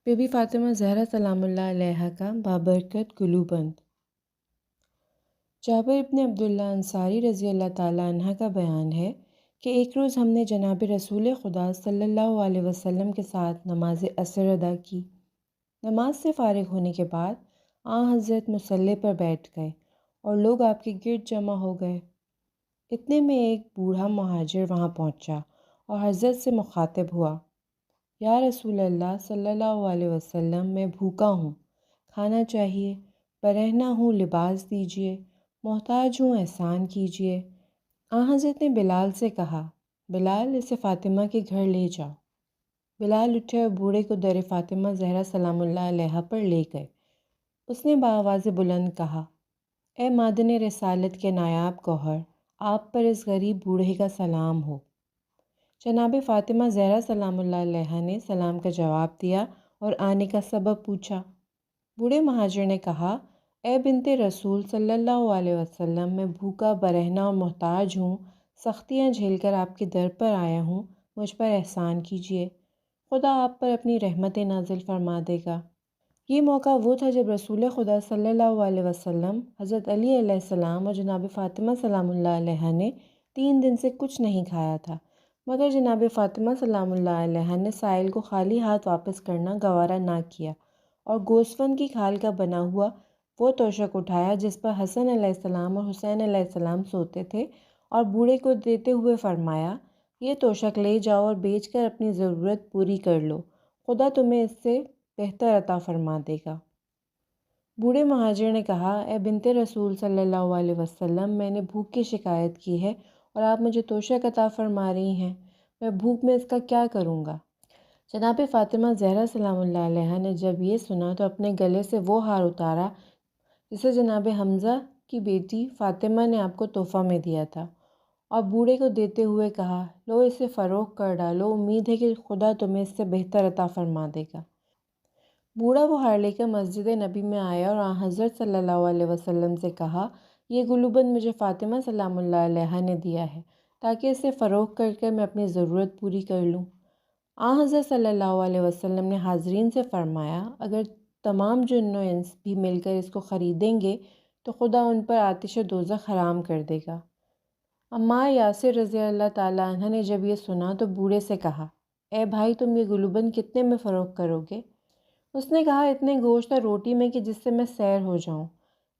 Be be Fatima Zahra سلام اللہ علیہا کا بابرکت گلوبند۔ جابر ابن عبداللہ انصاری رضی اللہ تعالیٰ عنہ کا بیان ہے کہ ایک روز ہم نے جناب رسول خدا صلی اللہ علیہ وسلم کے ساتھ نماز عصر ادا کی۔ نماز سے فارغ ہونے کے بعد حضرت مصلی پر بیٹھ گئے اور لوگ آپ کے گرد جمع ہو گئے۔ اتنے میں ایک بوڑھا مہاجر وہاں پہنچا اور حضرت سے مخاطب ہوا، یا رسول اللہ صلی اللہ علیہ وسلم، میں بھوکا ہوں، کھانا چاہیے، برہنہ ہوں، لباس دیجیے، محتاج ہوں، احسان کیجیے۔ حضرت نے بلال سے کہا، بلال، اسے فاطمہ کے گھر لے جاؤ۔ بلال اٹھے اور بوڑھے کو در فاطمہ زہرا سلام اللہ علیہا پر لے گئے۔ اس نے بآواز بلند کہا، اے معدن رسالت کے نایاب گوہر، آپ پر اس غریب بوڑھے کا سلام ہو۔ جناب فاطمہ زہرا سلام اللہ علیہا نے سلام کا جواب دیا اور آنے کا سبب پوچھا۔ بوڑھے مہاجر نے کہا، اے بنت رسول صلی اللہ علیہ وسلم، میں بھوکا، برہنہ اور محتاج ہوں، سختیاں جھیل کر آپ کے در پر آیا ہوں، مجھ پر احسان کیجیے، خدا آپ پر اپنی رحمت نازل فرما دے گا۔ یہ موقع وہ تھا جب رسول خدا صلی اللہ علیہ وسلم، حضرت علی علیہ السلام اور جناب فاطمہ سلام اللہ علیہا نے 3 دن سے کچھ نہیں کھایا تھا، مگر جناب فاطمہ سلام اللہ علیہا نے سائل کو خالی ہاتھ واپس کرنا گوارا نہ کیا اور گوسفند کی کھال کا بنا ہوا وہ توشک اٹھایا جس پر حسن علیہ السلام اور حسین علیہ السلام سوتے تھے، اور بوڑھے کو دیتے ہوئے فرمایا، یہ توشک لے جاؤ اور بیچ کر اپنی ضرورت پوری کر لو، خدا تمہیں اس سے بہتر عطا فرما دے گا۔ بوڑھے مہاجر نے کہا، اے بنت رسول صلی اللہ علیہ وسلم، میں نے بھوک کی شکایت کی ہے اور آپ مجھے توشک عطا فرما رہی ہیں، میں بھوک میں اس کا کیا کروں گا؟ جناب فاطمہ زہرا سلام اللہ علیہا نے جب یہ سنا تو اپنے گلے سے وہ ہار اتارا جسے جناب حمزہ کی بیٹی فاطمہ نے آپ کو تحفہ میں دیا تھا، اور بوڑھے کو دیتے ہوئے کہا، لو اسے فروخت کر ڈالو، امید ہے کہ خدا تمہیں اس سے بہتر عطا فرما دے گا۔ بوڑھا وہ ہار لے کر مسجد نبی میں آیا اور حضرت صلی اللہ علیہ وسلم سے کہا، یہ گلوبند مجھے فاطمہ سلام اللہ علیہا نے دیا ہے تاکہ اسے فروخت کر کے میں اپنی ضرورت پوری کر لوں۔ حضرت صلی اللہ علیہ وسلم نے حاضرین سے فرمایا، اگر تمام جن و انس بھی مل کر اس کو خریدیں گے تو خدا ان پر آتش دوزخ حرام کر دے گا۔ عمار یاسر رضی اللہ تعالیٰ عنہ نے جب یہ سنا تو بوڑھے سے کہا، اے بھائی، تم یہ گلوبند کتنے میں فروخت کرو گے؟ اس نے کہا، اتنے گوشت اور روٹی میں کہ جس سے میں سیر ہو جاؤں،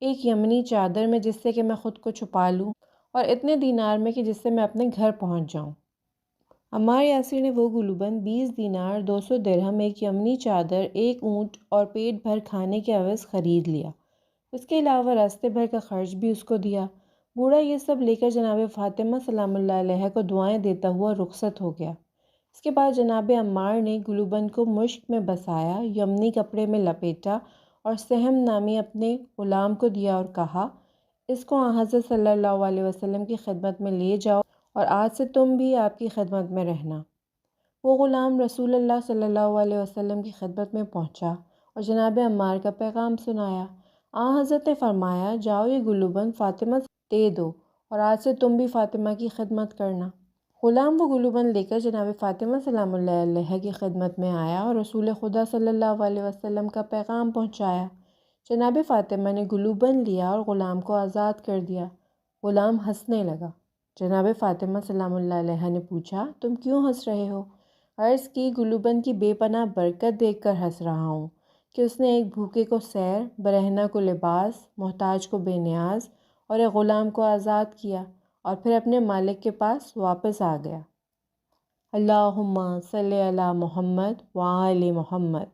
ایک یمنی چادر میں جس سے کہ میں خود کو چھپا لوں، اور اتنے دینار میں کہ جس سے میں اپنے گھر پہنچ جاؤں۔ عمار یاسر نے وہ گلوبند 20 دینار 200 درہم، ایک یمنی چادر، ایک اونٹ اور پیٹ بھر کھانے کے عوض خرید لیا۔ اس کے علاوہ راستے بھر کا خرچ بھی اس کو دیا۔ بوڑھا یہ سب لے کر جناب فاطمہ سلام اللہ علیہا کو دعائیں دیتا ہوا رخصت ہو گیا۔ اس کے بعد جناب عمار نے گلوبند کو مشک میں بسایا، یمنی کپڑے میں لپیٹا اور سہم نامی اپنے غلام کو دیا اور کہا، اس کو حضرت صلی اللہ علیہ وسلم کی خدمت میں لے جاؤ اور آج سے تم بھی آپ کی خدمت میں رہنا۔ وہ غلام رسول اللہ صلی اللہ علیہ وسلم کی خدمت میں پہنچا اور جناب عمار کا پیغام سنایا۔ حضرت نے فرمایا، جاؤ یہ گلوبند فاطمہ سے دے دو اور آج سے تم بھی فاطمہ کی خدمت کرنا۔ غلام وہ گلوبند لے کر جناب فاطمہ سلام اللہ علیہا کی خدمت میں آیا اور رسول خدا صلی اللہ علیہ وسلم کا پیغام پہنچایا۔ جناب فاطمہ نے گلوبند لیا اور غلام کو آزاد کر دیا۔ غلام ہنسنے لگا۔ جناب فاطمہ سلام اللہ علیہا نے پوچھا، تم کیوں ہنس رہے ہو؟ عرض کی، گلوبند کی بے پناہ برکت دیکھ کر ہنس رہا ہوں کہ اس نے ایک بھوکے کو سیر، برہنہ کو لباس، محتاج کو بے نیاز اور ایک غلام کو آزاد کیا اور پھر اپنے مالک کے پاس واپس آ گیا۔ اللہم صلی علی محمد وآل محمد۔